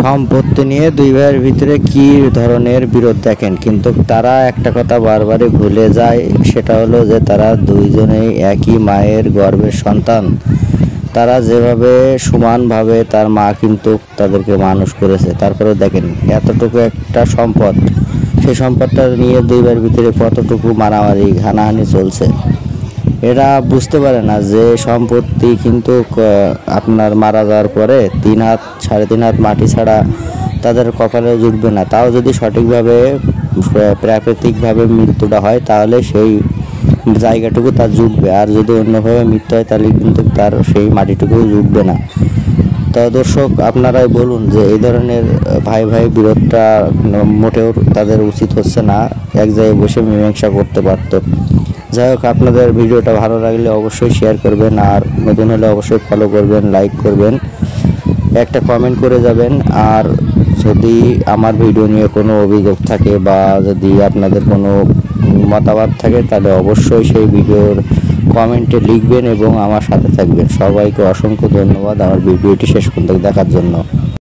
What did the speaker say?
সম্পত্তি নিয়ে দুই ভাইয়ের ভিতরে কি ধরনের বিরোধ দেখেন, কিন্তু তারা একটা কথা বারবারই ভুলে যায়, সেটা হলো যে তারা দুইজনেই একই মায়ের গর্ভের সন্তান। তারা যেভাবে সমানভাবে তার মা কিন্তু তাদেরকে মানুষ করেছে, তারপরে দেখেন এতটুকু একটা সম্পদ, সেই সম্পদটা নিয়ে দুই ভাইয়ের ভিতরে কতটুকু মারামারি হানাহানি চলছে। এরা বুঝতে পারে না যে সম্পত্তি কিন্তু আপনার মারা যাওয়ার পরে 3 হাত 3.5 হাত মাটি ছাড়া তাদের কপালে জুটবে না। তাও যদি সঠিকভাবে প্রাকৃতিকভাবে মৃত্যুটা হয় তাহলে সেই জায়গাটুকু তার জুটবে, আর যদি অন্যভাবে মৃত্যু হয় তাহলে কিন্তু তার সেই মাটিটুকু জুটবে না। তো দর্শক, আপনারাই বলুন যে এই ধরনের ভাই ভাই বিরোধটা মোটেও তাদের উচিত হচ্ছে না, এক জায়গায় বসে মীমাংসা করতে পারত। যাই হোক, আপনাদের ভিডিওটা ভালো লাগলে অবশ্যই শেয়ার করবেন, আর নতুন হলে অবশ্যই ফলো করবেন, লাইক করবেন, একটা কমেন্ট করে যাবেন। আর যদি আমার ভিডিও নিয়ে কোনো অভিযোগ থাকে বা যদি আপনাদের কোনো মতামত থাকে তাহলে অবশ্যই সেই ভিডিওর কমেন্টে লিখবেন এবং আমার সাথে থাকবেন। সবাইকে অসংখ্য ধন্যবাদ আমার ভিডিওটি শেষ পর্যন্ত দেখার জন্য।